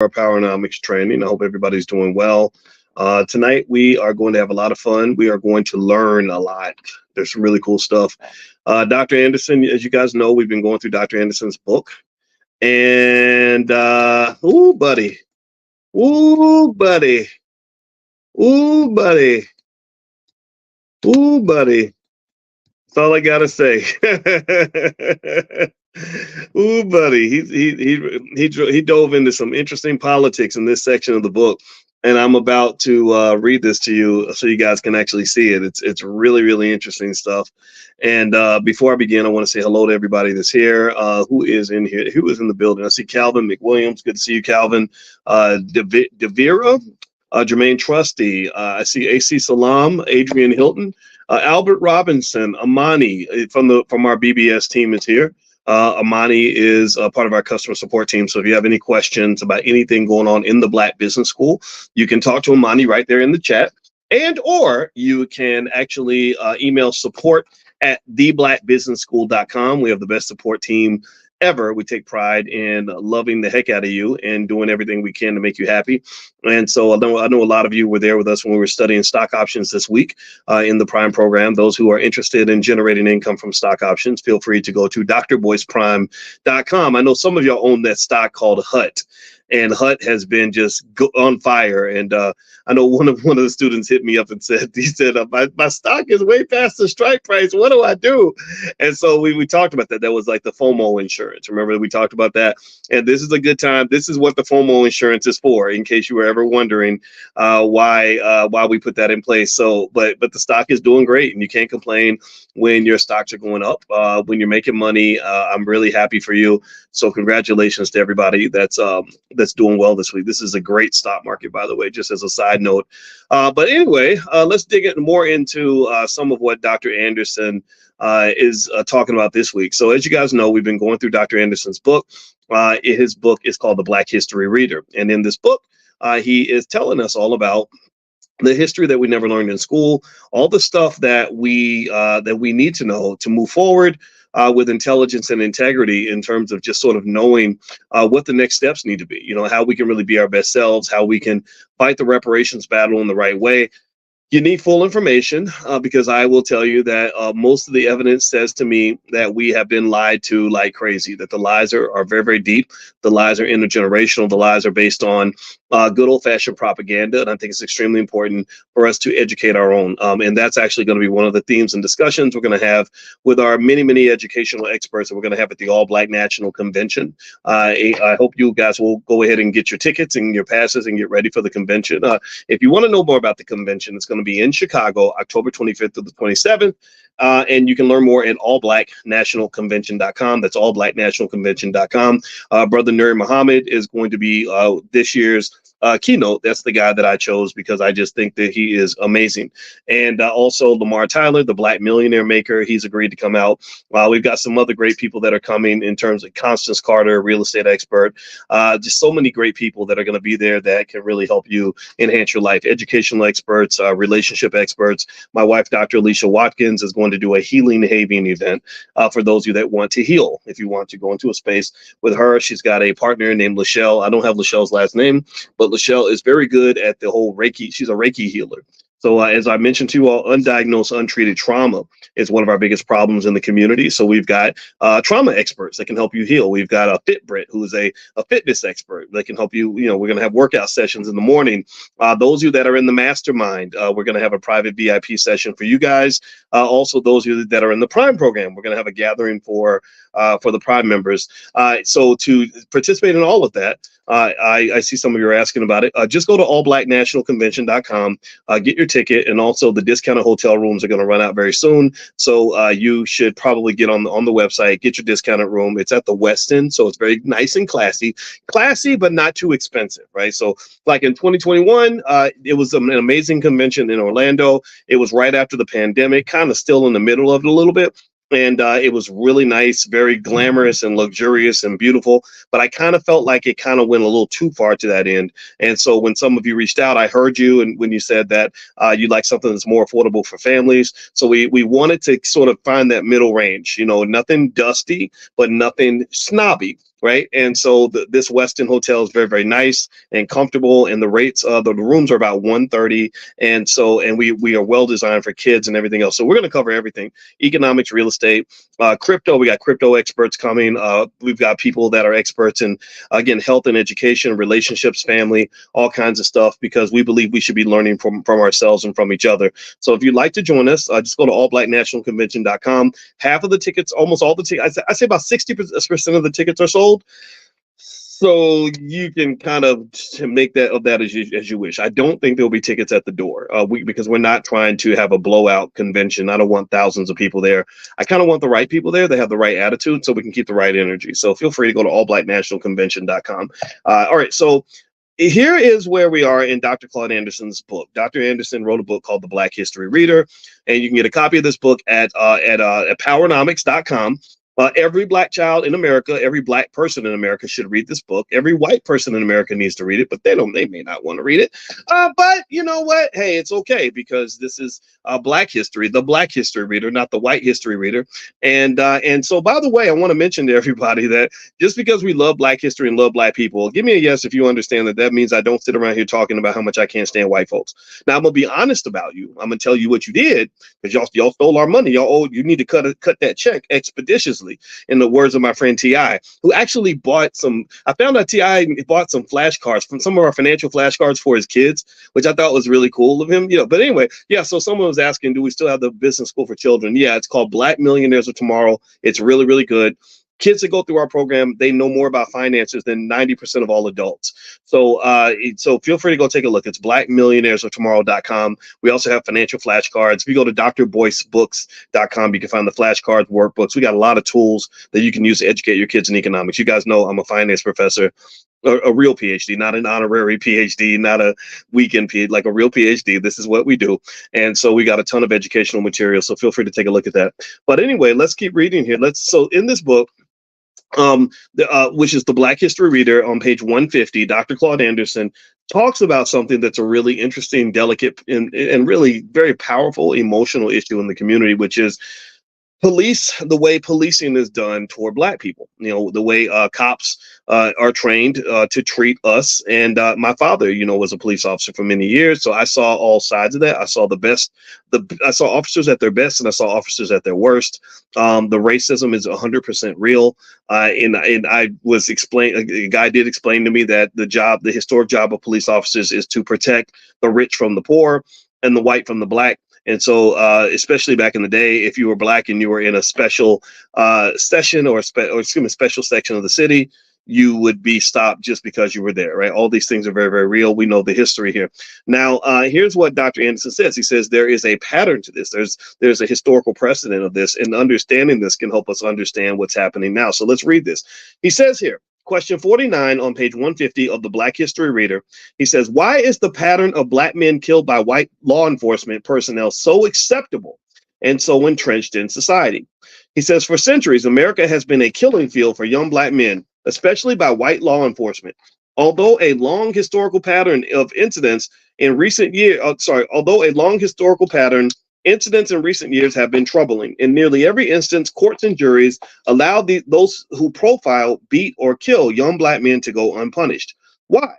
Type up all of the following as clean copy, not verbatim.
our Powernomics training. I hope everybody's doing well. Tonight, we are going to have a lot of fun. We are going to learn a lot. There's some really cool stuff. Dr. Anderson, as you guys know, we've been going through Dr. Anderson's book. And, ooh, buddy. Ooh, buddy. Ooh, buddy. Ooh, buddy. That's all I got to say. Ooh, buddy, he dove into some interesting politics in this section of the book, and I'm about to read this to you so you guys can actually see it. It's really, really interesting stuff. And before I begin, I want to say hello to everybody that's here. Who is in here? Who is in the building? I see Calvin McWilliams. Good to see you, Calvin. Devira, Jermaine Trusty. I see AC Salam, Adrian Hilton, Albert Robinson, Amani from our BBS team is here. Amani is part of our customer support team. So if you have any questions about anything going on in the Black Business School, you can talk to Amani right there in the chat. And or you can actually email support@theblackbusinessschool.com. We have the best support team ever. We take pride in loving the heck out of you and doing everything we can to make you happy. And so I know a lot of you were there with us when we were studying stock options this week in the Prime program. Those who are interested in generating income from stock options, feel free to go to drboyceprime.com. I know some of y'all own that stock called HUT. And HUT has been just on fire. And I know one of the students hit me up and said, my stock is way past the strike price. What do I do? And so we talked about that. That was like the FOMO insurance. Remember, we talked about that. And this is a good time. This is what the FOMO insurance is for, in case you were ever wondering why we put that in place. So, but the stock is doing great, and you can't complain when your stocks are going up. When you're making money, I'm really happy for you. So congratulations to everybody that's doing well this week. This is a great stock market, by the way, just as a side note. But anyway, let's dig more into some of what Dr. Anderson is talking about this week. So as you guys know, we've been going through Dr. Anderson's book. His book is called The Black History Reader. And in this book, he is telling us all about the history that we never learned in school, all the stuff that we need to know to move forward with intelligence and integrity, in terms of just sort of knowing what the next steps need to be, how we can really be our best selves, how we can fight the reparations battle in the right way. You need full information because I will tell you that most of the evidence says to me that we have been lied to like crazy, that the lies are very, very deep. The lies are intergenerational. The lies are based on good old fashioned propaganda. And I think it's extremely important for us to educate our own. And that's actually going to be one of the themes and discussions we're going to have with our many, many educational experts that we're going to have at the All Black National Convention. I hope you guys will go ahead and get your tickets and your passes and get ready for the convention. If you want to know more about the convention, it's going to be in Chicago, October 25th to the 27th. And you can learn more at allblacknationalconvention.com. That's allblacknationalconvention.com. Brother Nuri Muhammad is going to be this year's keynote. That's the guy that I chose because I just think that he is amazing. And also Lamar Tyler, the Black millionaire maker, he's agreed to come out. We've got some other great people that are coming in terms of Constance Carter, real estate expert. Just so many great people that are going to be there that can really help you enhance your life. Educational experts, relationship experts. My wife, Dr. Alicia Watkins, is going to do a healing having event for those of you that want to heal. If you want to go into a space with her, she's got a partner named Lachelle. I don't have Lachelle's last name, but Lachelle is very good at the whole Reiki. She's a Reiki healer. So as I mentioned to you all, undiagnosed, untreated trauma is one of our biggest problems in the community. So we've got trauma experts that can help you heal. We've got a FitBrit, who is a fitness expert that can help you. We're going to have workout sessions in the morning. Those of you that are in the mastermind, we're going to have a private VIP session for you guys. Also, those of you that are in the Prime program, we're going to have a gathering for the Prime members. So to participate in all of that, I see some of you are asking about it. Just go to allblacknationalconvention.com, get your ticket, and also the discounted hotel rooms are going to run out very soon. So you should probably get on the website, get your discounted room. It's at the Westin, so it's very nice and classy, but not too expensive, right? So like in 2021, it was an amazing convention in Orlando. It was right after the pandemic, kind of still in the middle of it a little bit. And it was really nice, very glamorous and luxurious and beautiful. But I kind of felt like it kind of went a little too far to that end. And so when some of you reached out, I heard you, and when you said that you'd like something that's more affordable for families. So we wanted to sort of find that middle range, nothing dusty, but nothing snobby. right? And so this Westin hotel is very, very nice and comfortable, and the rates, the rooms are about 130, and so we are well designed for kids and everything else. So we're going to cover everything: economics, real estate, crypto. We got crypto experts coming. We've got people that are experts in, again, health and education, relationships, family, all kinds of stuff, because we believe we should be learning from ourselves and from each other. So if you'd like to join us, just go to allblacknationalconvention.com. Half of the tickets, almost all the tickets, I say about 60% of the tickets are sold. So you can kind of make that of that as you wish. I don't think there'll be tickets at the door, because we're not trying to have a blowout convention. I don't want thousands of people there. I kind of want the right people there. They have the right attitude, so we can keep the right energy. So feel free to go to allblacknationalconvention.com. All right, so here is where we are in Dr. Claude Anderson's book. Dr. Anderson wrote a book called The Black History Reader, and you can get a copy of this book at powernomics.com. Every black child in America, every black person in America should read this book. Every white person in America needs to read it, but they may not want to read it. But you know what? Hey, it's okay, because this is Black history, the Black history reader, not the white history reader. And so, by the way, I want to mention to everybody that just because we love Black history and love Black people, give me a yes if you understand that means I don't sit around here talking about how much I can't stand white folks. Now, I'm gonna be honest about you. I'm gonna tell you what you did, because y'all stole our money. You need to cut that check expeditiously, in the words of my friend T.I., who actually bought some. I found out T.I. bought some flashcards, from some of our financial flashcards, for his kids, which I thought was really cool of him. But anyway, yeah. So someone was asking, do we still have the business school for children? Yeah, it's called Black Millionaires of Tomorrow. It's really, really good. Kids that go through our program, they know more about finances than 90% of all adults. So so feel free to go take a look. It's blackmillionairesoftomorrow.com. We also have financial flashcards. If you go to drboycebooks.com, you can find the flashcards, workbooks. We got a lot of tools that you can use to educate your kids in economics. You guys know I'm a finance professor, a real PhD, not an honorary PhD, not a weekend PhD, like a real PhD. This is what we do. And so we got a ton of educational material. So feel free to take a look at that. But anyway, let's keep reading here. So in this book, which is the Black History Reader, on page 150, Dr. Claude Anderson talks about something that's a really interesting, delicate, and really very powerful emotional issue in the community, which is the way policing is done toward Black people. The way cops are trained to treat us. And my father, was a police officer for many years, so I saw all sides of that. I saw I saw officers at their best, and I saw officers at their worst. The racism is 100% real. And I was a guy did explain to me that the historic job of police officers is to protect the rich from the poor and the white from the Black. And so, especially back in the day, if you were Black and you were in a special session or special section of the city, you would be stopped just because you were there, right? All these things are very, very real. We know the history here. Now, here's what Dr. Anderson says. He says there is a pattern to this. There's a historical precedent of this, and understanding this can help us understand what's happening now. So let's read this. He says here, question 49 on page 150 of the Black History Reader. He says, why is the pattern of Black men killed by white law enforcement personnel so acceptable and so entrenched in society? He says, for centuries, America has been a killing field for young Black men, especially by white law enforcement. Although a long historical pattern of incidents in recent years, incidents in recent years have been troubling. In nearly every instance, courts and juries allow those who profile, beat, or kill young Black men to go unpunished. Why?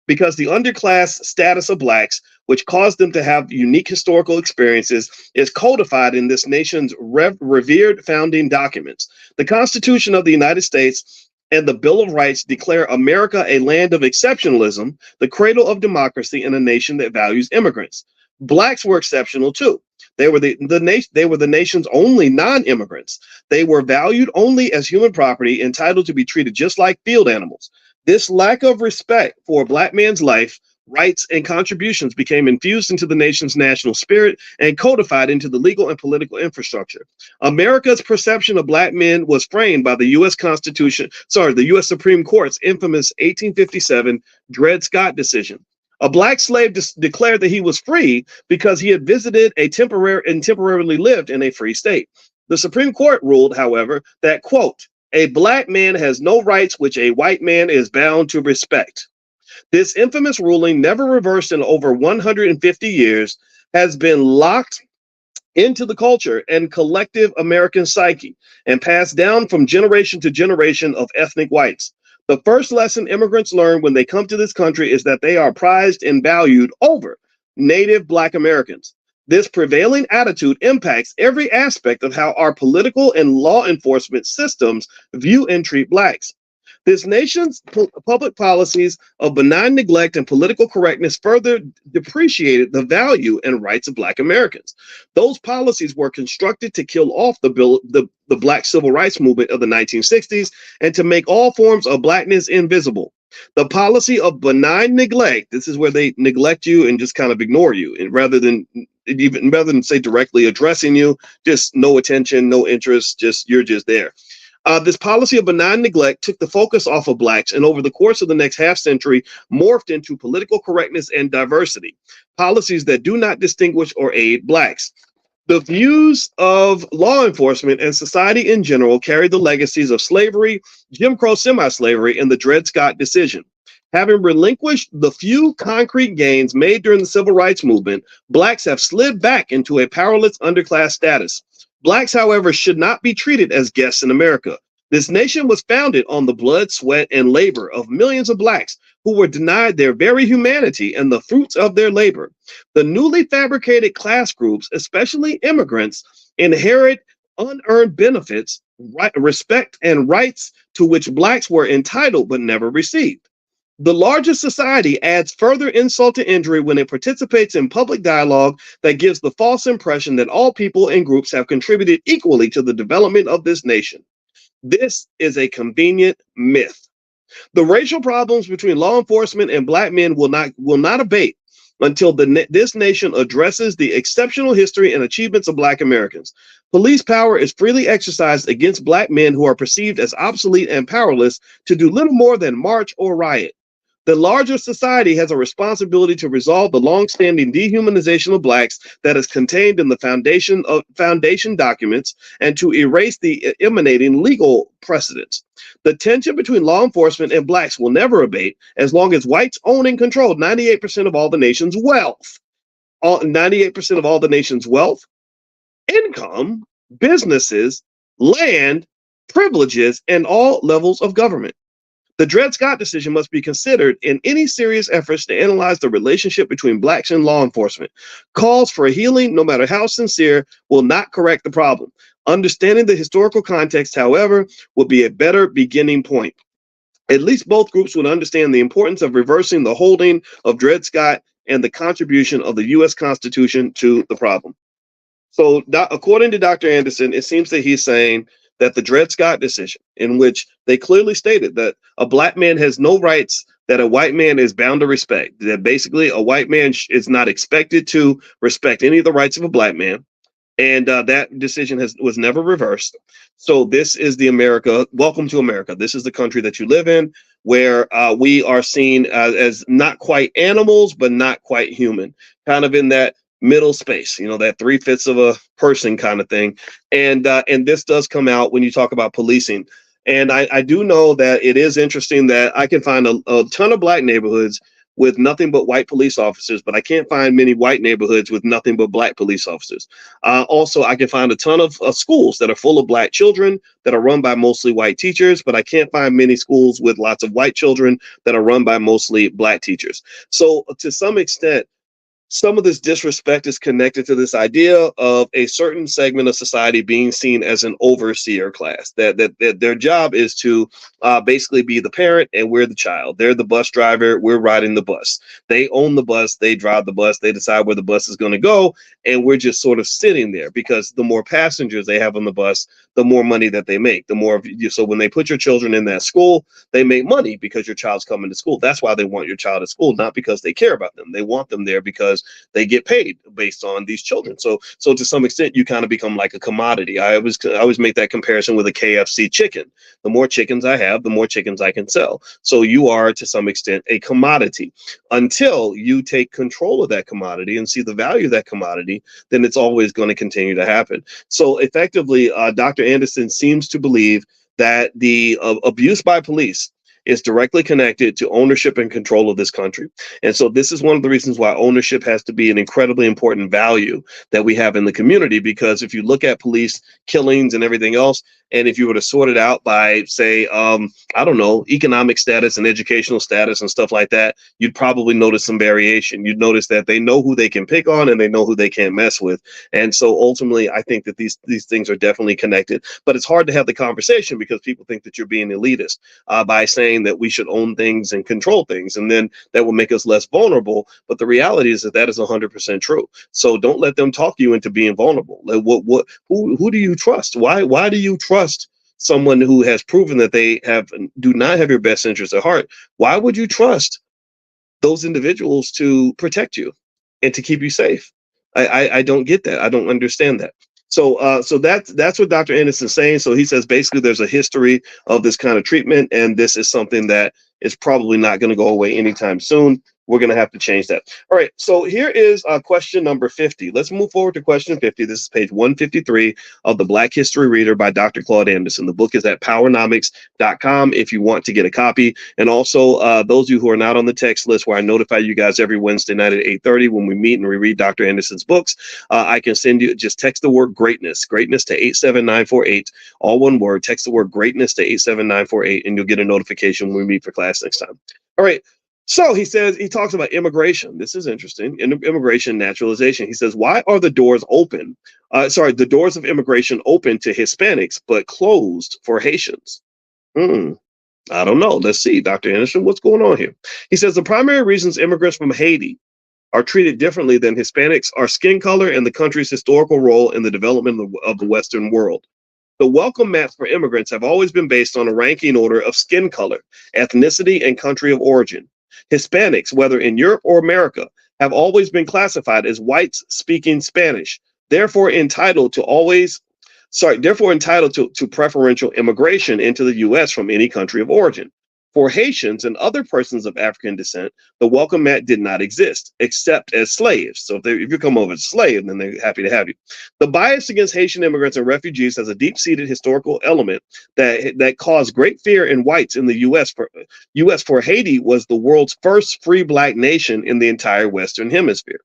Because the underclass status of Blacks, which caused them to have unique historical experiences, is codified in this nation's revered founding documents. The Constitution of the United States and the Bill of Rights declare America a land of exceptionalism, the cradle of democracy, and a nation that values immigrants. Blacks were exceptional too. They were the nation's only non-immigrants. They were valued only as human property, entitled to be treated just like field animals. This lack of respect for a Black man's life, rights, and contributions became infused into the nation's national spirit and codified into the legal and political infrastructure. America's perception of Black men was framed by the U.S. Supreme Court's infamous 1857 Dred Scott decision. A Black slave declared that he was free because he had visited and temporarily lived in a free state. The Supreme Court ruled, however, that, quote, a Black man has no rights which a white man is bound to respect. This infamous ruling, never reversed in over 150 years, has been locked into the culture and collective American psyche and passed down from generation to generation of ethnic whites. The first lesson immigrants learn when they come to this country is that they are prized and valued over native Black Americans. This prevailing attitude impacts every aspect of how our political and law enforcement systems view and treat Blacks. This nation's public policies of benign neglect and political correctness further depreciated the value and rights of Black Americans. Those policies were constructed to kill off the Black civil rights movement of the 1960s and to make all forms of Blackness invisible. The policy of benign neglect, this is where they neglect you and just kind of ignore you, and rather than say directly addressing you, just no attention, no interest, just you're just there. This policy of benign neglect took the focus off of Blacks and over the course of the next half century morphed into political correctness and diversity, policies that do not distinguish or aid Blacks. The views of law enforcement and society in general carry the legacies of slavery, Jim Crow semi-slavery, and the Dred Scott decision. Having relinquished the few concrete gains made during the civil rights movement, Blacks have slid back into a powerless underclass status. Blacks, however, should not be treated as guests in America. This nation was founded on the blood, sweat, and labor of millions of Blacks who were denied their very humanity and the fruits of their labor. The newly fabricated class groups, especially immigrants, inherit unearned benefits, respect, and rights to which Blacks were entitled but never received. The larger society adds further insult to injury when it participates in public dialogue that gives the false impression that all people and groups have contributed equally to the development of this nation. This is a convenient myth. The racial problems between law enforcement and Black men will not abate until this nation addresses the exceptional history and achievements of Black Americans. Police power is freely exercised against Black men who are perceived as obsolete and powerless to do little more than march or riot. The larger society has a responsibility to resolve the long-standing dehumanization of Blacks that is contained in the foundation documents and to erase the emanating legal precedents. The tension between law enforcement and Blacks will never abate as long as whites own and control 98% of all the nation's wealth. 98% of all the nation's wealth, income, businesses, land, privileges, and all levels of government. The Dred Scott decision must be considered in any serious efforts to analyze the relationship between Blacks and law enforcement. Calls for healing, no matter how sincere, will not correct the problem. Understanding the historical context, however, would be a better beginning point. At least both groups would understand the importance of reversing the holding of Dred Scott and the contribution of the U.S. Constitution to the problem. So, according to Dr. Anderson, it seems that he's saying that the Dred Scott decision, in which they clearly stated that a Black man has no rights that a white man is bound to respect, that basically a white man is not expected to respect any of the rights of a Black man, and that decision was never reversed. So this is the America. Welcome to America. This is the country that you live in, where we are seen as not quite animals, but not quite human, kind of in that middle space, that 3/5 of a person kind of thing. And this does come out when you talk about policing. And I do know that it is interesting that I can find a ton of Black neighborhoods with nothing but white police officers, but I can't find many white neighborhoods with nothing but Black police officers. Also, I can find a ton of schools that are full of Black children that are run by mostly white teachers, but I can't find many schools with lots of white children that are run by mostly Black teachers. So to some extent, some of this disrespect is connected to this idea of a certain segment of society being seen as an overseer class, that their job is to basically be the parent and we're the child. They're the bus driver. We're riding the bus. They own the bus. They drive the bus. They decide where the bus is going to go. And we're just sort of sitting there because the more passengers they have on the bus, the more money that they make, the more. So when they put your children in that school, they make money because your child's coming to school. That's why they want your child at school, not because they care about them. They want them there because they get paid based on these children. So to some extent, you kind of become like a commodity. I always make that comparison with a KFC chicken. The more chickens I have, the more chickens I can sell. So you are, to some extent, a commodity. Until you take control of that commodity and see the value of that commodity, then it's always going to continue to happen. So effectively, Dr. Anderson seems to believe that the abuse by police is directly connected to ownership and control of this country. And so this is one of the reasons why ownership has to be an incredibly important value that we have in the community, because if you look at police killings and everything else, and if you were to sort it out by, say, I don't know, economic status and educational status and stuff like that, you'd probably notice some variation. You'd notice that they know who they can pick on and they know who they can't mess with. And so ultimately, I think that these things are definitely connected. But it's hard to have the conversation because people think that you're being elitist by saying that we should own things and control things, and then that will make us less vulnerable. But the reality is that that is 100% true. So don't let them talk you into being vulnerable. Like, who do you trust? Why do you trust someone who has proven that they do not have your best interest at heart? Why would you trust those individuals to protect you and to keep you safe? I don't get that. I don't understand that. So that's what Dr. Anderson's saying. So he says basically there's a history of this kind of treatment, and this is something that is probably not going to go away anytime soon. We're going to have to change that. All right. So here is question number 50. Let's move forward to question 50. This is page 153 of the Black History Reader by Dr. Claude Anderson. The book is at powernomics.com if you want to get a copy. And also those of you who are not on the text list, where I notify you guys every Wednesday night at 8:30 when we meet and we read Dr. Anderson's books, I can send you, just text the word greatness to 87948, all one word. Text the word greatness to 87948, and you'll get a notification when we meet for class next time. All right. So he talks about immigration. This is interesting. Immigration, naturalization. He says, why are the doors open? The doors of immigration open to Hispanics, but closed for Haitians? I don't know. Let's see, Dr. Anderson, what's going on here? He says the primary reasons immigrants from Haiti are treated differently than Hispanics are skin color and the country's historical role in the development of the Western world. The welcome mats for immigrants have always been based on a ranking order of skin color, ethnicity, and country of origin. Hispanics, whether in Europe or America, have always been classified as whites speaking Spanish, therefore entitled to preferential immigration into the U.S. from any country of origin. For Haitians and other persons of African descent, the welcome mat did not exist, except as slaves. So if you come over as a slave, then they're happy to have you. The bias against Haitian immigrants and refugees has a deep-seated historical element that caused great fear in whites in the U.S. For Haiti was the world's first free Black nation in the entire Western Hemisphere.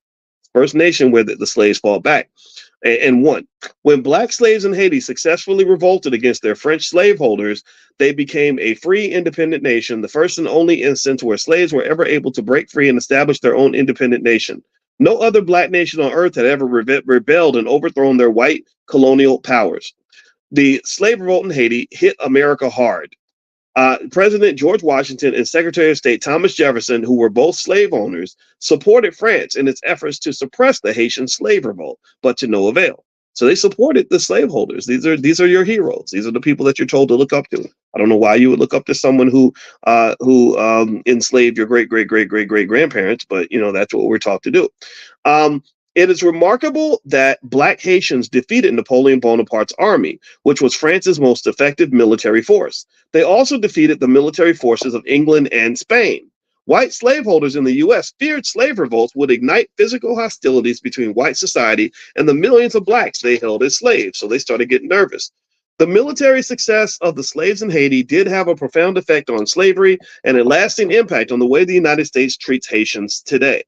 First nation where the slaves fought back and won. When Black slaves in Haiti successfully revolted against their French slaveholders, they became a free, independent nation, the first and only instance where slaves were ever able to break free and establish their own independent nation. No other Black nation on earth had ever rebelled and overthrown their white colonial powers. The slave revolt in Haiti hit America hard. President George Washington and Secretary of State Thomas Jefferson, who were both slave owners, supported France in its efforts to suppress the Haitian slave revolt, but to no avail. So they supported the slaveholders. These are your heroes. These are the people that you're told to look up to. I don't know why you would look up to someone who enslaved your great grandparents, but that's what we're taught to do. It is remarkable that Black Haitians defeated Napoleon Bonaparte's army, which was France's most effective military force. They also defeated the military forces of England and Spain. White slaveholders in the U.S. feared slave revolts would ignite physical hostilities between white society and the millions of Blacks they held as slaves, so they started getting nervous. The military success of the slaves in Haiti did have a profound effect on slavery and a lasting impact on the way the United States treats Haitians today.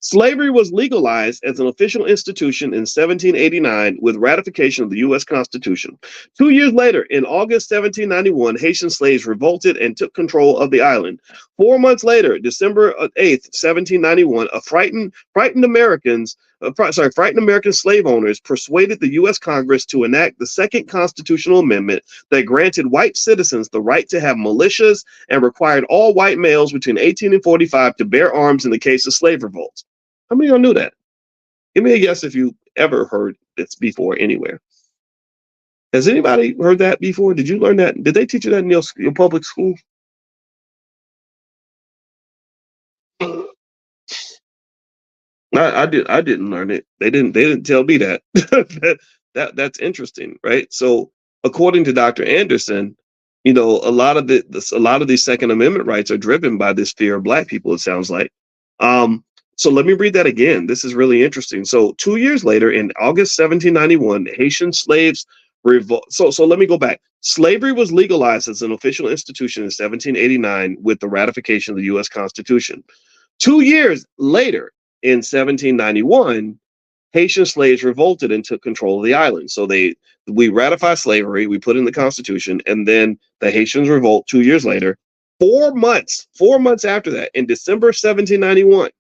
Slavery was legalized as an official institution in 1789 with ratification of the U.S. Constitution. 2 years later, in August 1791, Haitian slaves revolted and took control of the island. 4 months later, December 8th, 1791, frightened American slave owners persuaded the U.S. Congress to enact the second constitutional amendment that granted white citizens the right to have militias and required all white males between 18 and 45 to bear arms in the case of slave revolts. How many of y'all knew that? Give me a guess if you ever heard this before anywhere. Has anybody heard that before? Did you learn that? Did they teach you that in your public school? I didn't learn it. They didn't tell me that. That's interesting, right? So according to Dr. Anderson, a lot of these Second Amendment rights are driven by this fear of Black people, it sounds like. So let me read that again. This is really interesting. So 2 years later, in August 1791, Haitian slaves So let me go back. Slavery was legalized as an official institution in 1789 with the ratification of the U.S. Constitution. 2 years later, in 1791, Haitian slaves revolted and took control of the island. So we ratified slavery, we put in the Constitution, and then the Haitians revolt 2 years later. 4 months after that, in December 1791,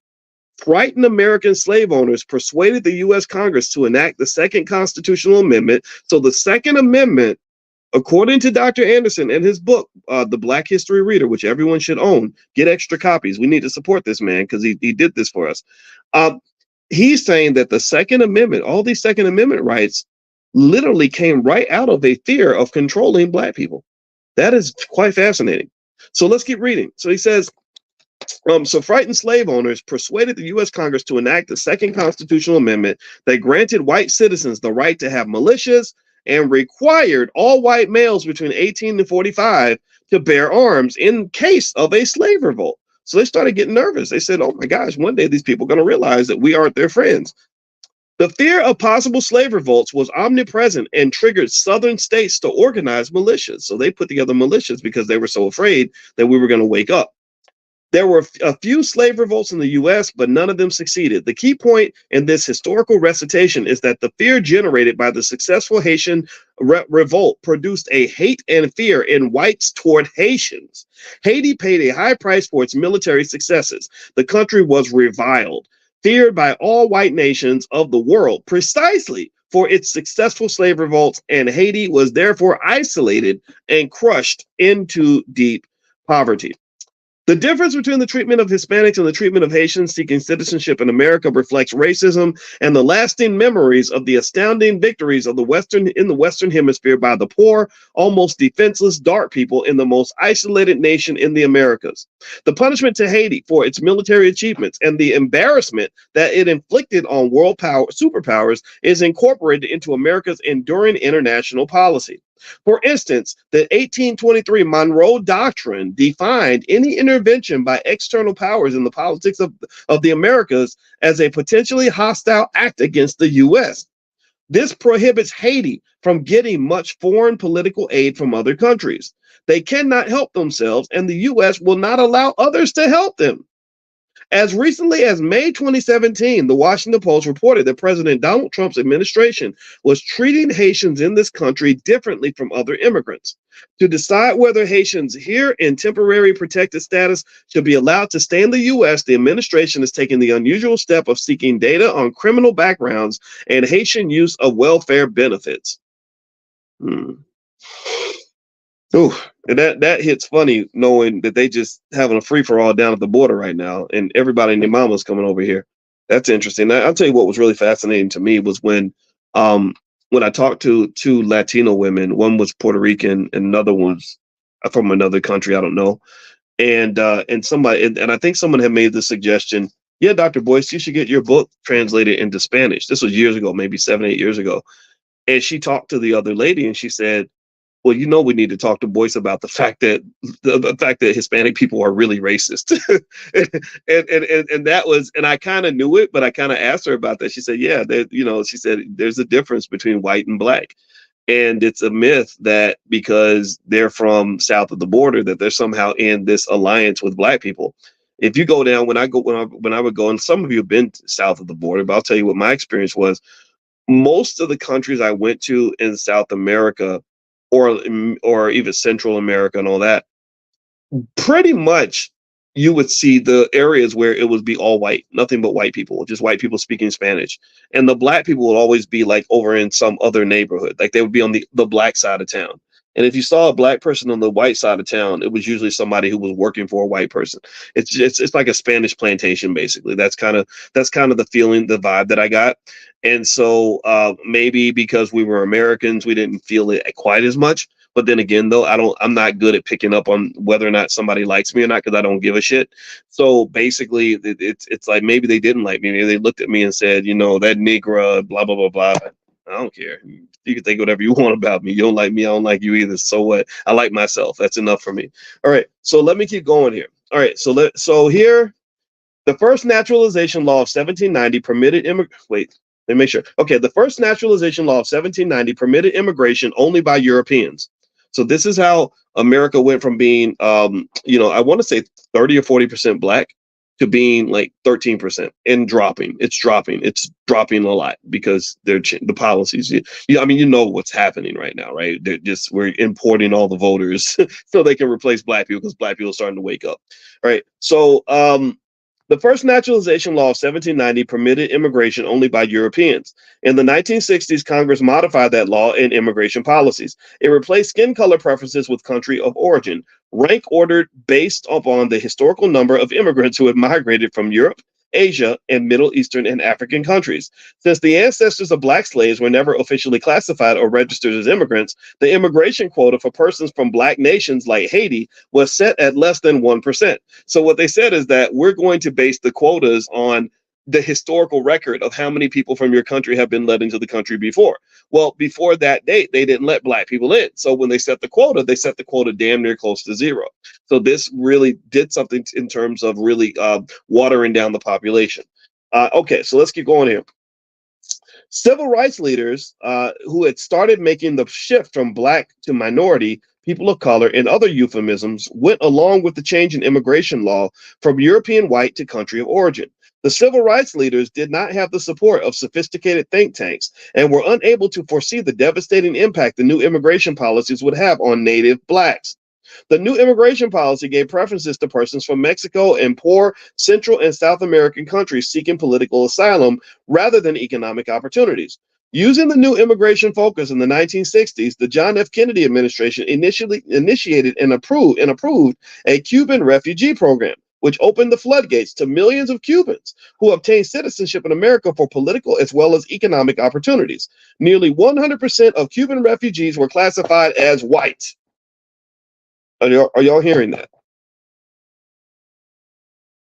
frightened American slave owners persuaded the U.S. Congress to enact the Second Constitutional Amendment. So the Second Amendment, according to Dr. Anderson and his book, The Black History Reader, which everyone should own, get extra copies. We need to support this man because he did this for us. He's saying that the Second Amendment, all these Second Amendment rights, literally came right out of a fear of controlling Black people. That is quite fascinating. So let's keep reading. So he says, so frightened slave owners persuaded the U.S. Congress to enact the Second Constitutional Amendment that granted white citizens the right to have militias and required all white males between 18 and 45 to bear arms in case of a slave revolt. So they started getting nervous. They said, oh my gosh, one day these people are going to realize that we aren't their friends. The fear of possible slave revolts was omnipresent and triggered southern states to organize militias. So they put together militias because they were so afraid that we were going to wake up. There were a few slave revolts in the U.S., but none of them succeeded. The key point in this historical recitation is that the fear generated by the successful Haitian revolt produced a hate and fear in whites toward Haitians. Haiti paid a high price for its military successes. The country was reviled, feared by all white nations of the world, precisely for its successful slave revolts, and Haiti was therefore isolated and crushed into deep poverty. The difference between the treatment of Hispanics and the treatment of Haitians seeking citizenship in America reflects racism and the lasting memories of the astounding victories of the Western Hemisphere by the poor, almost defenseless dark people in the most isolated nation in the Americas. The punishment to Haiti for its military achievements and the embarrassment that it inflicted on world superpowers is incorporated into America's enduring international policy. For instance, the 1823 Monroe Doctrine defined any intervention by external powers in the politics of the Americas as a potentially hostile act against the U.S. This prohibits Haiti from getting much foreign political aid from other countries. They cannot help themselves, and the U.S. will not allow others to help them. As recently as May 2017, the Washington Post reported that President Donald Trump's administration was treating Haitians in this country differently from other immigrants. To decide whether Haitians here in temporary protected status should be allowed to stay in the U.S., the administration has taken the unusual step of seeking data on criminal backgrounds and Haitian use of welfare benefits. Oh, and that hits funny knowing that they just having a free for all down at the border right now, and everybody and their mama's coming over here. That's interesting. I'll tell you what was really fascinating to me was when I talked to two Latino women. One was Puerto Rican, and another one's from another country. I don't know. And somebody and I think someone had made the suggestion. Yeah, Dr. Boyce, you should get your book translated into Spanish. This was years ago, maybe 7-8 years ago. And she talked to the other lady, and she said, well, we need to talk to Boyce about the fact that Hispanic people are really racist. and that was, and I kind of knew it, but I kind of asked her about that. She said, yeah, she said there's a difference between white and black. And it's a myth that because they're from south of the border, that they're somehow in this alliance with black people. If you go down, when I would go, and some of you have been south of the border, but I'll tell you what my experience was. Most of the countries I went to in South America, or even Central America and all that, pretty much you would see the areas where it would be all white, nothing but white people, just white people speaking Spanish. And the black people would always be like over in some other neighborhood, like they would be on the black side of town. And if you saw a black person on the white side of town, it was usually somebody who was working for a white person. It's like a Spanish plantation, basically. That's kind of the feeling, the vibe that I got. And so maybe because we were Americans, we didn't feel it quite as much. But then again, though, I'm not good at picking up on whether or not somebody likes me or not, because I don't give a shit. So basically, it's like maybe they didn't like me. Maybe they looked at me and said, that Negro, blah, blah, blah, blah. I don't care. You can think whatever you want about me. You don't like me. I don't like you either. So what? I like myself. That's enough for me. All right. So let me keep going here. All right. So here, the first naturalization law of 1790 permitted Let me make sure. Okay, the first naturalization law of 1790 permitted immigration only by Europeans. So this is how America went from being, I want to say 30 or 40% black to being like 13% and dropping. It's dropping. It's dropping a lot because the policies. I mean, you know what's happening right now, right? We're importing all the voters so they can replace black people because black people are starting to wake up. All right. So the first naturalization law of 1790 permitted immigration only by Europeans. In the 1960s, Congress modified that law in immigration policies. It replaced skin color preferences with country of origin, rank ordered based upon the historical number of immigrants who had migrated from Europe, Asia, and Middle Eastern and African countries. Since the ancestors of black slaves were never officially classified or registered as immigrants, the immigration quota for persons from black nations like Haiti was set at less than 1%. So what they said is that we're going to base the quotas on the historical record of how many people from your country have been let into the country before. Well, before that date, they didn't let black people in. So when they set the quota damn near close to zero. So this really did something in terms of really watering down the population. Okay, so let's keep going here. Civil rights leaders who had started making the shift from black to minority, people of color, and other euphemisms went along with the change in immigration law from European white to country of origin. The civil rights leaders did not have the support of sophisticated think tanks and were unable to foresee the devastating impact the new immigration policies would have on native blacks. The new immigration policy gave preferences to persons from Mexico and poor Central and South American countries seeking political asylum rather than economic opportunities. Using the new immigration focus in the 1960s, the John F. Kennedy administration initially initiated and approved a Cuban refugee program, which opened the floodgates to millions of Cubans who obtained citizenship in America for political as well as economic opportunities. Nearly 100% of Cuban refugees were classified as white. Are y'all hearing that?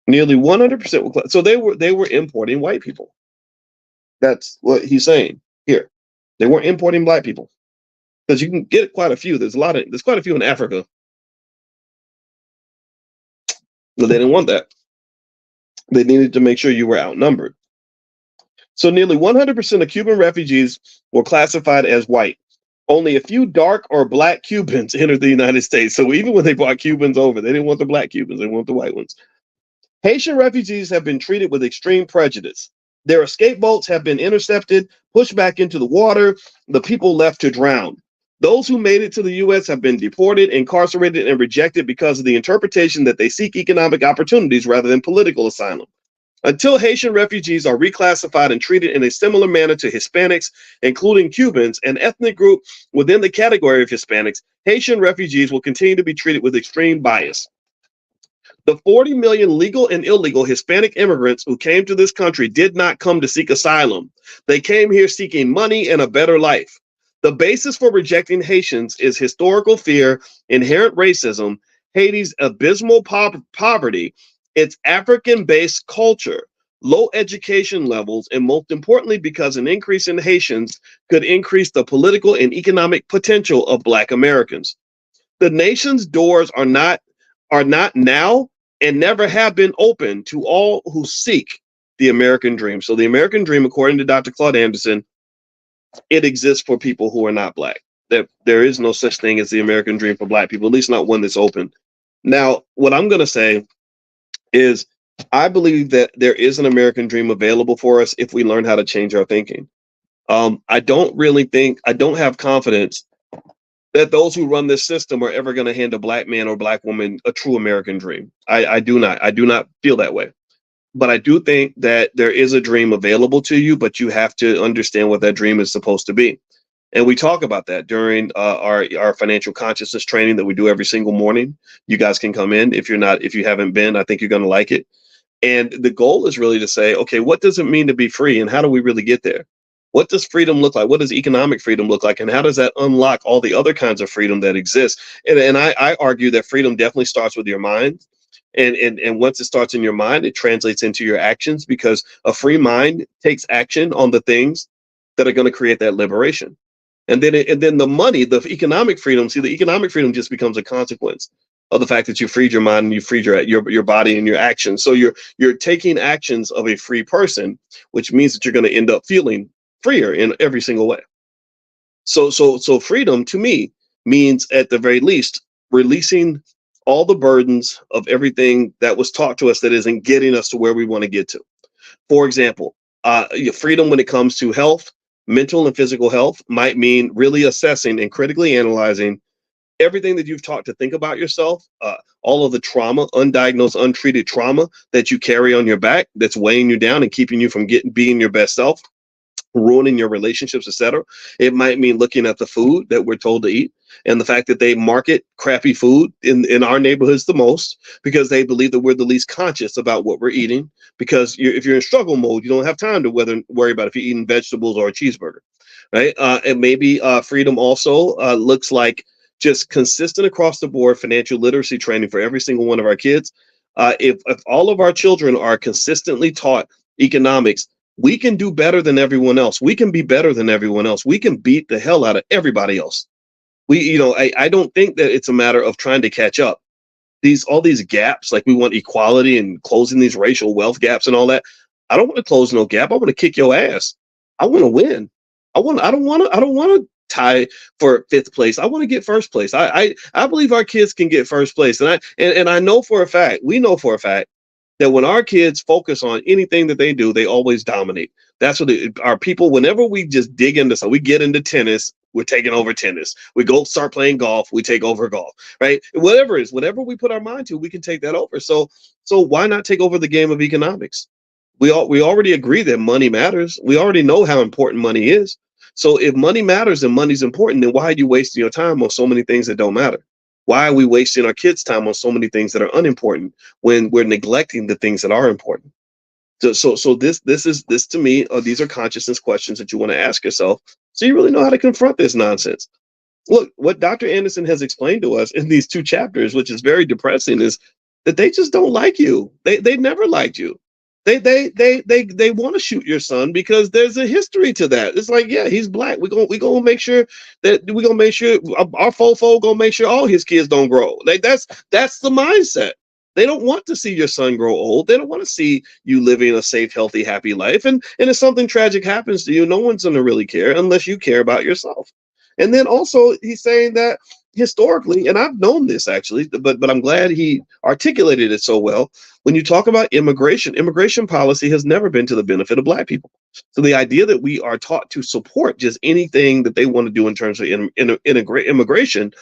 Nearly 100%. So they were importing white people. That's what he's saying here. They weren't importing black people because you can get quite a few. There's quite a few in Africa. But they didn't want that. They needed to make sure you were outnumbered. So nearly 100% of Cuban refugees were classified as white. Only a few dark or black Cubans entered the United States. So even when they brought Cubans over, they didn't want the black Cubans. They want the white ones. Haitian refugees have been treated with extreme prejudice. Their escape boats have been intercepted, pushed back into the water, the people left to drown. Those who made it to the U.S. have been deported, incarcerated, and rejected because of the interpretation that they seek economic opportunities rather than political asylum. Until Haitian refugees are reclassified and treated in a similar manner to Hispanics, including Cubans, an ethnic group within the category of Hispanics, Haitian refugees will continue to be treated with extreme bias. The 40 million legal and illegal Hispanic immigrants who came to this country did not come to seek asylum. They came here seeking money and a better life. The basis for rejecting Haitians is historical fear, inherent racism, Haiti's abysmal poverty, its African-based culture, low education levels, and most importantly, because an increase in Haitians could increase the political and economic potential of Black Americans. The nation's doors are not now and never have been open to all who seek the American dream. So the American dream, according to Dr. Claude Anderson, it exists for people who are not Black. There is no such thing as the American dream for Black people, at least not one that's open. Now, what I'm going to say is I believe that there is an American dream available for us if we learn how to change our thinking. I don't have confidence that those who run this system are ever going to hand a Black man or Black woman a true American dream. I do not feel that way. But I do think that there is a dream available to you, but you have to understand what that dream is supposed to be. And we talk about that during our financial consciousness training that we do every single morning. You guys can come in if you haven't been. I think you're going to like it. And the goal is really to say, okay, what does it mean to be free, and how do we really get there? What does freedom look like? What does economic freedom look like? And how does that unlock all the other kinds of freedom that exists? And I argue that freedom definitely starts with your mind. And once it starts in your mind, it translates into your actions, because a free mind takes action on the things that are going to create that liberation. And then the money, the economic freedom, the economic freedom just becomes a consequence. of the fact that you freed your mind and you freed your body and your actions. So you're taking actions of a free person, which means that you're going to end up feeling freer in every single way. So freedom to me means at the very least releasing all the burdens of everything that was taught to us that isn't getting us to where we want to get to. For example, your freedom when it comes to health, mental and physical health might mean really assessing and critically analyzing everything that you've taught to think about yourself, all of the trauma, undiagnosed, untreated trauma that you carry on your back that's weighing you down and keeping you from being your best self, ruining your relationships, etc. It might mean looking at the food that we're told to eat and the fact that they market crappy food in our neighborhoods the most because they believe that we're the least conscious about what we're eating. Because if you're in struggle mode, you don't have time to worry about if you're eating vegetables or a cheeseburger, right? And maybe freedom also looks like just consistent across the board financial literacy training for every single one of our kids. If all of our children are consistently taught economics, we can do better than everyone else. We can be better than everyone else. We can beat the hell out of everybody else. I don't think that it's a matter of trying to catch up. All these gaps, like we want equality and closing these racial wealth gaps and all that. I don't want to close no gap. I want to kick your ass. I want to win. I don't want to tie for fifth place. I want to get first place. I believe our kids can get first place. And I know for a fact, we know for a fact that when our kids focus on anything that they do, they always dominate. That's what our people, whenever we just dig into, so we get into tennis, we're taking over tennis. We go start playing golf, we take over golf, right? Whatever we put our mind to, we can take that over. So why not take over the game of economics? We already agree that money matters. We already know how important money is. So if money matters and money's important, then why are you wasting your time on so many things that don't matter? Why are we wasting our kids' time on so many things that are unimportant when we're neglecting the things that are important? So this to me, these are consciousness questions that you want to ask yourself, so you really know how to confront this nonsense. Look, what Dr. Anderson has explained to us in these 2 chapters, which is very depressing, is that they just don't like you. They never liked you. They want to shoot your son because there's a history to that. It's like, yeah, he's black. We gonna make sure our fofo gonna make sure all his kids don't grow. Like that's the mindset. They don't want to see your son grow old. They don't want to see you living a safe, healthy, happy life. And if something tragic happens to you, no one's gonna really care unless you care about yourself. And then also he's saying that historically, and I've known this actually, but I'm glad he articulated it so well. When you talk about immigration policy has never been to the benefit of black people. So the idea that we are taught to support just anything that they want to do in terms of immigration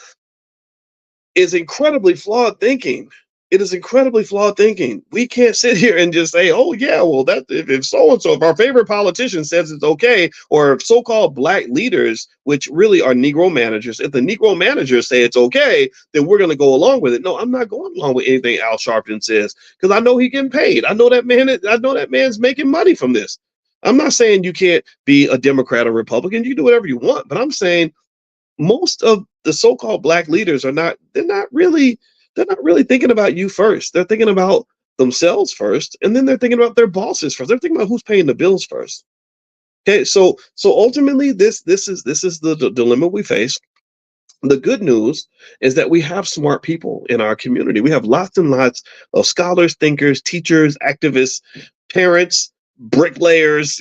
is incredibly flawed thinking. It is incredibly flawed thinking. We can't sit here and just say, oh, yeah, well, that if so-and-so, if our favorite politician says it's okay, or if so-called black leaders, which really are Negro managers, if the Negro managers say it's okay, then we're going to go along with it. No, I'm not going along with anything Al Sharpton says because I know he's getting paid. I know that man's making money from this. I'm not saying you can't be a Democrat or Republican. You can do whatever you want. But I'm saying most of the so-called black leaders they're not really thinking about you first. They're thinking about themselves first, and then they're thinking about their bosses first. They're thinking about who's paying the bills first. Okay, so ultimately, this is the dilemma we face. The good news is that we have smart people in our community. We have lots and lots of scholars, thinkers, teachers, activists, parents, bricklayers,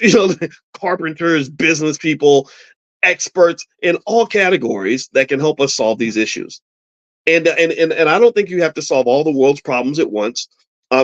carpenters, business people, experts in all categories that can help us solve these issues. And I don't think you have to solve all the world's problems at once.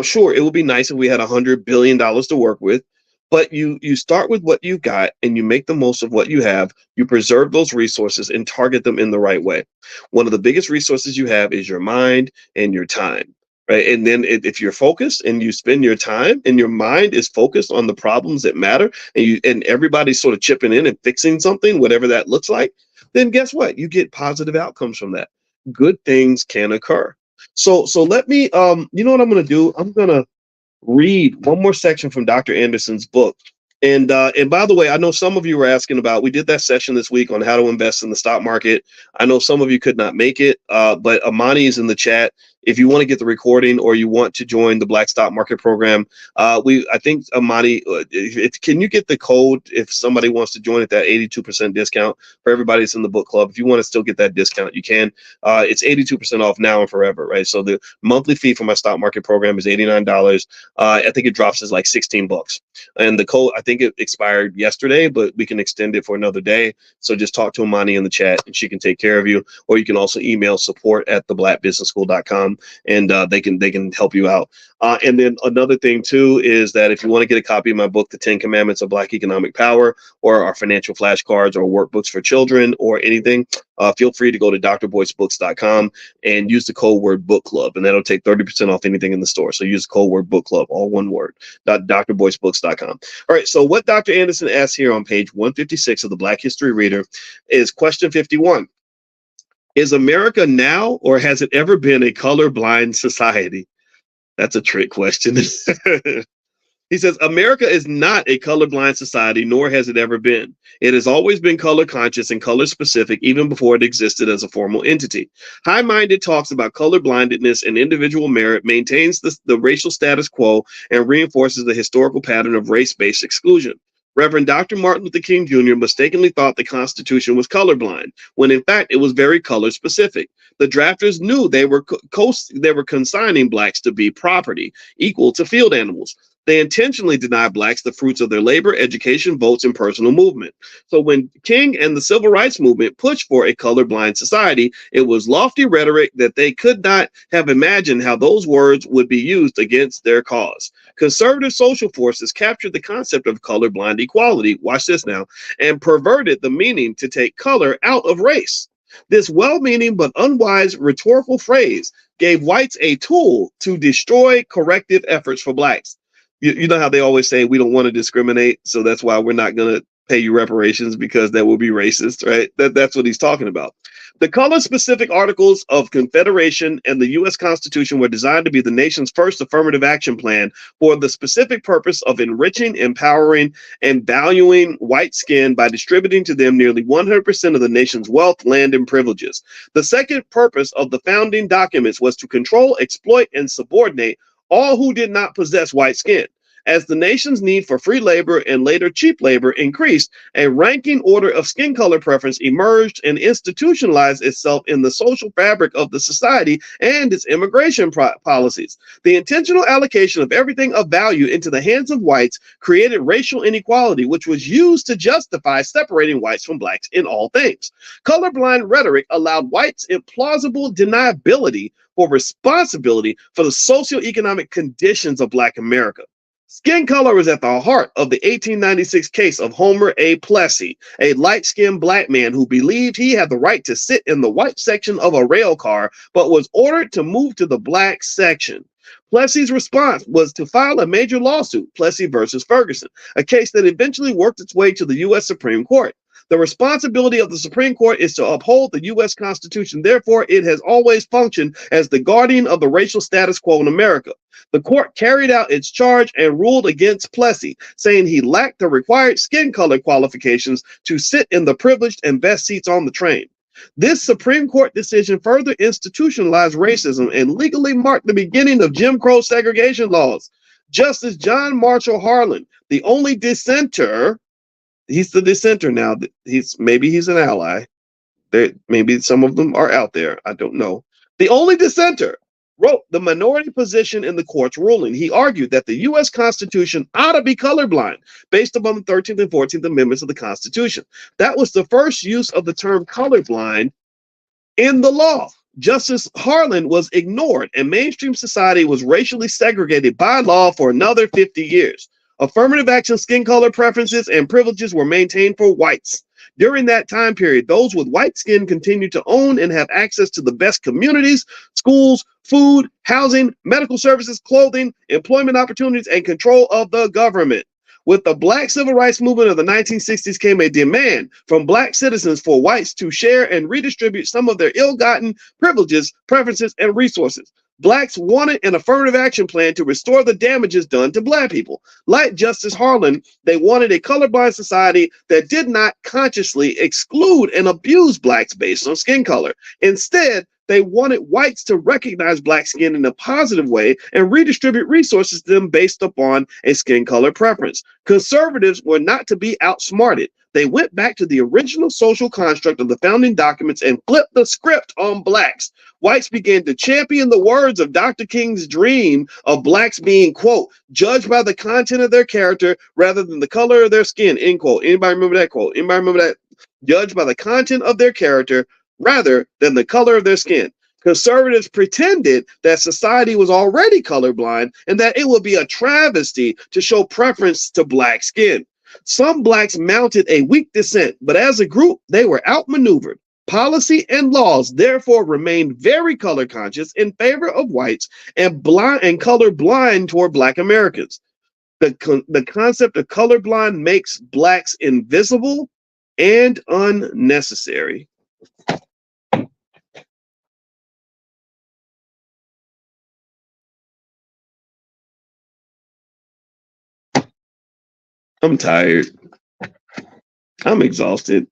Sure, it would be nice if we had $100 billion to work with, but you start with what you've got and you make the most of what you have. You preserve those resources and target them in the right way. One of the biggest resources you have is your mind and your time, right? And then if you're focused and you spend your time and your mind is focused on the problems that matter, and everybody's sort of chipping in and fixing something, whatever that looks like, then guess what? You get positive outcomes from that. Good things can occur. So let me, you know what I'm going to do? I'm going to read one more section from Dr. Anderson's book. And by the way, I know some of you were asking about, we did that session this week on how to invest in the stock market. I know some of you could not make it, but Amani is in the chat. If you want to get the recording or you want to join the Black Stock Market Program, I think Amani, can you get the code if somebody wants to join at that 82% discount for everybody that's in the book club? If you want to still get that discount, you can. It's 82% off now and forever, right? So the monthly fee for my stock market program is $89. I think it drops is like $16, and the code, I think it expired yesterday, but we can extend it for another day. So just talk to Amani in the chat and she can take care of you, or you can also email support@theblackbusinessschool.com and they can help you out. And then another thing too is that if you want to get a copy of my book, The 10 Commandments of Black Economic Power, or our financial flashcards or workbooks for children or anything, feel free to go to drboycebooks.com and use the code word book club, and that'll take 30% off anything in the store. So use the code word book club, all one word, drboycebooks.com. All right. So what Dr. Anderson asks here on page 156 of the Black History Reader is question 51. Is America now, or has it ever been, a colorblind society? That's a trick question. He says, America is not a colorblind society, nor has it ever been. It has always been color conscious and color specific, even before it existed as a formal entity. High-minded talks about colorblindedness and individual merit, maintains the racial status quo, and reinforces the historical pattern of race-based exclusion. Reverend Dr. Martin Luther King Jr. mistakenly thought the Constitution was colorblind, when in fact it was very color specific. The drafters knew they were consigning blacks to be property, equal to field animals. They intentionally denied blacks the fruits of their labor, education, votes, and personal movement. So when King and the Civil Rights Movement pushed for a colorblind society, it was lofty rhetoric that they could not have imagined how those words would be used against their cause. Conservative social forces captured the concept of colorblind equality, watch this now, and perverted the meaning to take color out of race. This well-meaning but unwise rhetorical phrase gave whites a tool to destroy corrective efforts for blacks. You know how they always say we don't want to discriminate, so that's why we're not going to pay you reparations, because that will be racist, right? That's what he's talking about. The color-specific Articles of Confederation and the U.S. Constitution were designed to be the nation's first affirmative action plan for the specific purpose of enriching, empowering, and valuing white skin by distributing to them nearly 100% of the nation's wealth, land, and privileges. The second purpose of the founding documents was to control, exploit, and subordinate all who did not possess white skin. As the nation's need for free labor and later cheap labor increased, a ranking order of skin color preference emerged and institutionalized itself in the social fabric of the society and its immigration policies. The intentional allocation of everything of value into the hands of whites created racial inequality, which was used to justify separating whites from blacks in all things. Colorblind rhetoric allowed whites implausible deniability for responsibility for the socioeconomic conditions of Black America. Skin color is at the heart of the 1896 case of Homer A. Plessy, a light-skinned black man who believed he had the right to sit in the white section of a rail car, but was ordered to move to the black section. Plessy's response was to file a major lawsuit, Plessy versus Ferguson, a case that eventually worked its way to the U.S. Supreme Court. The responsibility of the Supreme Court is to uphold the U.S. Constitution. Therefore, it has always functioned as the guardian of the racial status quo in America. The court carried out its charge and ruled against Plessy, saying he lacked the required skin color qualifications to sit in the privileged and best seats on the train. This Supreme Court decision further institutionalized racism and legally marked the beginning of Jim Crow segregation laws. Justice John Marshall Harlan, the only dissenter, he's the dissenter now. Maybe he's an ally. Maybe some of them are out there. I don't know. The only dissenter wrote the minority position in the court's ruling. He argued that the U.S. Constitution ought to be colorblind based upon the 13th and 14th Amendments of the Constitution. That was the first use of the term colorblind in the law. Justice Harlan was ignored, and mainstream society was racially segregated by law for another 50 years. Affirmative action skin color preferences and privileges were maintained for whites. During that time period, those with white skin continued to own and have access to the best communities, schools, food, housing, medical services, clothing, employment opportunities, and control of the government. With the Black Civil Rights Movement of the 1960s came a demand from Black citizens for whites to share and redistribute some of their ill-gotten privileges, preferences, and resources. Blacks wanted an affirmative action plan to restore the damages done to Black people. Like Justice Harlan, they wanted a colorblind society that did not consciously exclude and abuse Blacks based on skin color. Instead, they wanted whites to recognize black skin in a positive way and redistribute resources to them based upon a skin color preference. Conservatives were not to be outsmarted. They went back to the original social construct of the founding documents and flipped the script on blacks. Whites began to champion the words of Dr. King's dream of blacks being, quote, judged by the content of their character rather than the color of their skin, end quote. Anybody remember that quote? Anybody remember that? Judged by the content of their character rather than the color of their skin. Conservatives pretended that society was already colorblind and that it would be a travesty to show preference to black skin. Some blacks mounted a weak dissent, but as a group, they were outmaneuvered. Policy and laws therefore remained very color conscious in favor of whites and color blind toward black Americans. The concept of colorblind makes blacks invisible and unnecessary. I'm tired. I'm exhausted.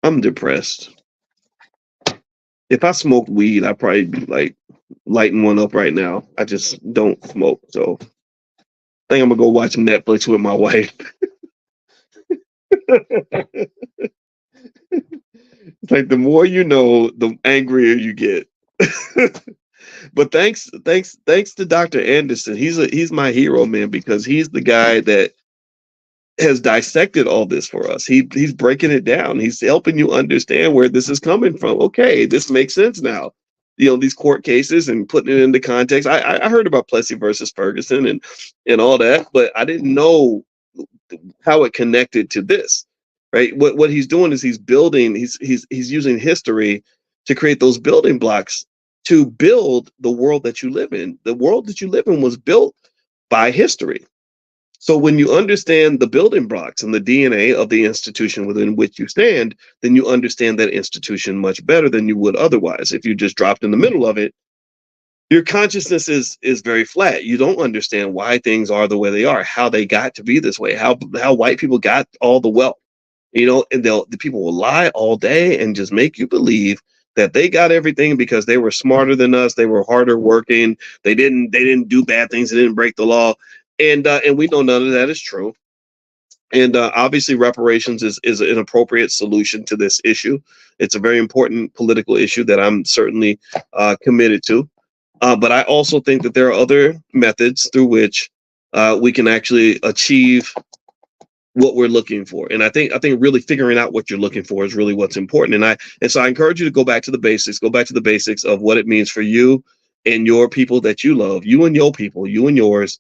I'm depressed. If I smoked weed, I'd probably be like lighting one up right now. I just don't smoke. So I think I'm gonna go watch Netflix with my wife. It's like the more you know, the angrier you get. But thanks to Dr. Anderson. He's my hero, man, because he's the guy that has dissected all this for us. He's breaking it down. He's helping you understand where this is coming from. Okay, this makes sense now. You know, these court cases and putting it into context. I heard about Plessy versus Ferguson and all that, but I didn't know how it connected to this. Right? What he's doing is he's building. He's using history to create those building blocks to build the world that you live in. The world that you live in was built by history. So when you understand the building blocks and the DNA of the institution within which you stand, then you understand that institution much better than you would otherwise. If you just dropped in the middle of it, your consciousness is very flat. You don't understand why things are the way they are, how they got to be this way, how white people got all the wealth, you know, and the people will lie all day and just make you believe that they got everything because they were smarter than us, they were harder working, they didn't do bad things, they didn't break the law. And we know none of that is true. And obviously reparations is an appropriate solution to this issue. It's a very important political issue that I'm certainly committed to. But I also think that there are other methods through which we can actually achieve what we're looking for. And I think really figuring out what you're looking for is really what's important. And so I encourage you to go back to the basics of what it means for you and your people that you love, you and your people, you and yours,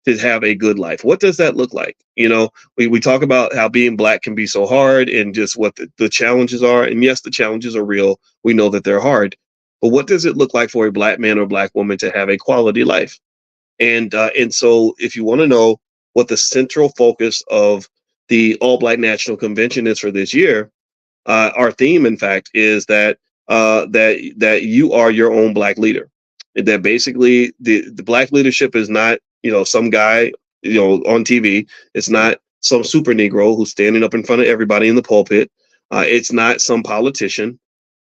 to have a good life. What does that look like? You know, we talk about how being black can be so hard and just what the challenges are. And yes, the challenges are real. We know that they're hard. But what does it look like for a black man or black woman to have a quality life? And so if you want to know what the central focus of the All Black National Convention is for this year, our theme, in fact, is that you are your own black leader. That basically the black leadership is not, you know, some guy, you know, on TV. It's not some super Negro who's standing up in front of everybody in the pulpit. It's not some politician.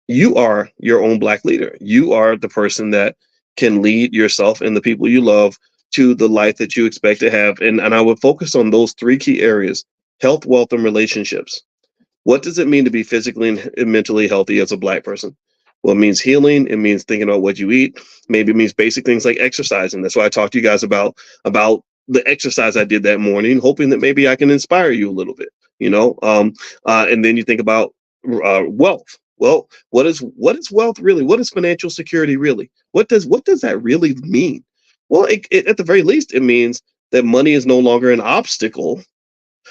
You are your own black leader. You are the person that can lead yourself and the people you love to the life that you expect to have. And I would focus on those three key areas: health, wealth, and relationships. What does it mean to be physically and mentally healthy as a black person? Well, it means healing. It means thinking about what you eat. Maybe it means basic things like exercising. That's why I talked to you guys about the exercise I did that morning, hoping that maybe I can inspire you a little bit, you know. And then you think about wealth. Well, what is wealth really? What is financial security really? What does that really mean? Well, at the very least, it means that money is no longer an obstacle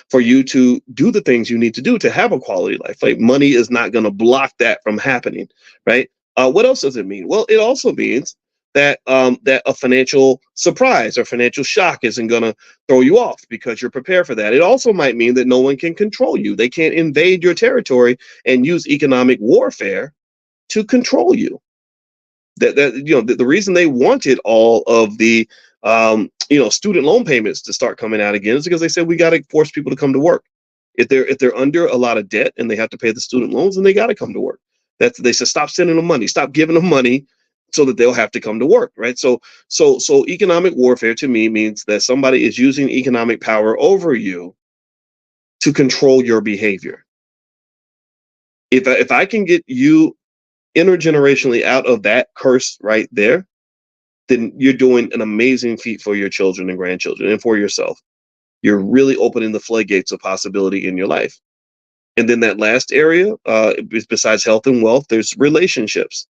for you to do the things you need to do to have a quality life. Like, money is not going to block that from happening, right? What else does it mean? Well, it also means that that a financial surprise or financial shock isn't going to throw you off because you're prepared for that. It also might mean that no one can control you. They can't invade your territory and use economic warfare to control you. That you know, the reason they wanted all of the student loan payments to start coming out again is because they said we got to force people to come to work. If they're under a lot of debt and they have to pay the student loans, then they got to come to work. They said stop sending them money, stop giving them money, so that they'll have to come to work, right? So economic warfare to me means that somebody is using economic power over you to control your behavior. If I can get you intergenerationally out of that curse right there, then you're doing an amazing feat for your children and grandchildren and for yourself. You're really opening the floodgates of possibility in your life. And then that last area, besides health and wealth, there's relationships.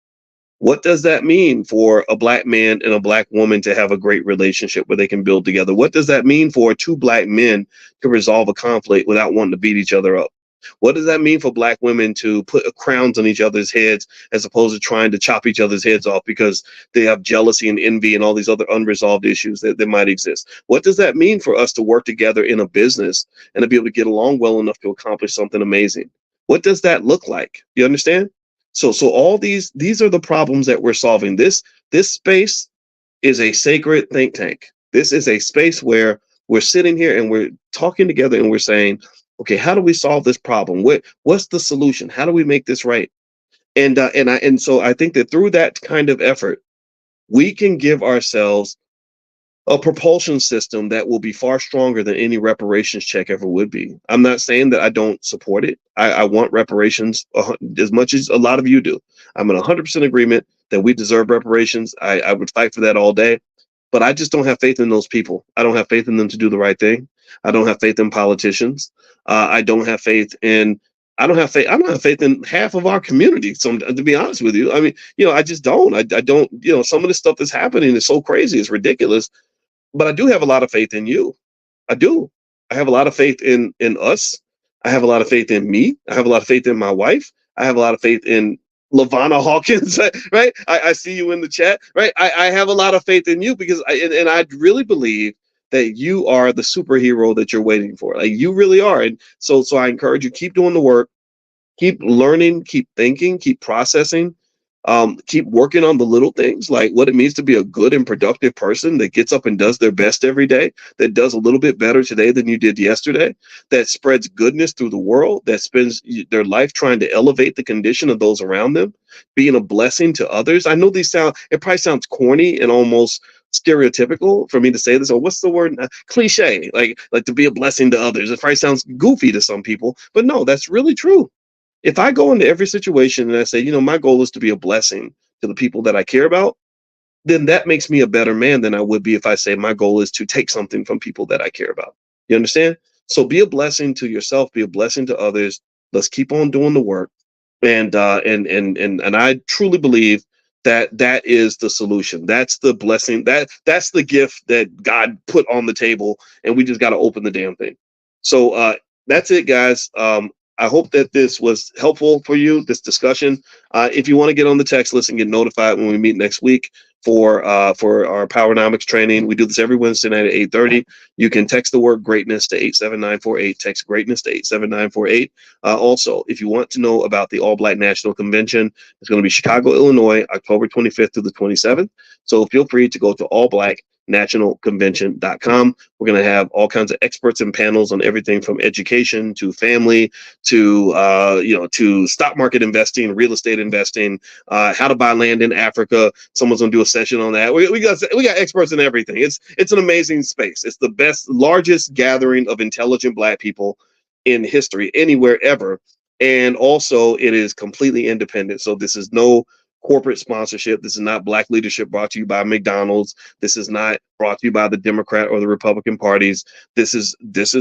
What does that mean for a black man and a black woman to have a great relationship where they can build together? What does that mean for two black men to resolve a conflict without wanting to beat each other up? What does that mean for black women to put crowns on each other's heads as opposed to trying to chop each other's heads off because they have jealousy and envy and all these other unresolved issues that might exist? What does that mean for us to work together in a business and to be able to get along well enough to accomplish something amazing? What does that look like? You understand? So all these are the problems that we're solving. This space is a sacred think tank. This is a space where we're sitting here and we're talking together and we're saying, okay, how do we solve this problem? What's the solution? How do we make this right? And so I think that through that kind of effort, we can give ourselves a propulsion system that will be far stronger than any reparations check ever would be. I'm not saying that I don't support it. I want reparations as much as a lot of you do. I'm in 100% agreement that we deserve reparations. I would fight for that all day, but I just don't have faith in those people. I don't have faith in them to do the right thing. I don't have faith in politicians. I don't have faith in. I don't have faith in half of our community. So to be honest with you, I mean, I just don't. I don't. Some of the stuff that's happening is so crazy. It's ridiculous. But I do have a lot of faith in you. I do. I have a lot of faith in us. I have a lot of faith in me. I have a lot of faith in my wife. I have a lot of faith in Lavana Hawkins, right? I see you in the chat, right? I have a lot of faith in you because I really believe that you are the superhero that you're waiting for. Like you really are. And so I encourage you, keep doing the work, keep learning, keep thinking, keep processing. Keep working on the little things, like what it means to be a good and productive person that gets up and does their best every day, that does a little bit better today than you did yesterday, that spreads goodness through the world, that spends their life trying to elevate the condition of those around them, being a blessing to others. I know it probably sounds corny and almost stereotypical for me to say this, or what's the word? Cliche, like to be a blessing to others. It probably sounds goofy to some people, but no, that's really true. If I go into every situation and I say, my goal is to be a blessing to the people that I care about, then that makes me a better man than I would be if I say my goal is to take something from people that I care about. You understand? So be a blessing to yourself, be a blessing to others. Let's keep on doing the work. And I truly believe that is the solution. That's the blessing. That's the gift that God put on the table, and we just got to open the damn thing. So that's it, guys. I hope that this was helpful for you, this discussion. If you want to get on the text list and get notified when we meet next week for our Powernomics training, we do this every Wednesday night at 8:30. You can text the word greatness to 87948. Text greatness to 87948. Also, if you want to know about the All Black National Convention, it's going to be Chicago, Illinois, October 25th through the 27th. So feel free to go to allblacknationalconvention.com. We're going to have all kinds of experts and panels on everything from education to family to to stock market investing, real estate investing, how to buy land in Africa. Someone's going to do a session on that. We got experts in everything. It's an amazing space. It's the largest gathering of intelligent Black people in history anywhere ever. And also it is completely independent. So this is no corporate sponsorship. This is not Black leadership brought to you by McDonald's. This is not brought to you by the Democrat or the Republican parties. This is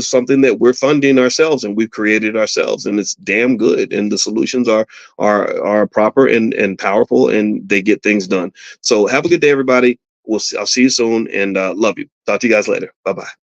something that we're funding ourselves and we've created ourselves, and it's damn good. And the solutions are proper and powerful, and they get things done. So have a good day, everybody. I'll see you soon, and love you. Talk to you guys later. Bye-bye.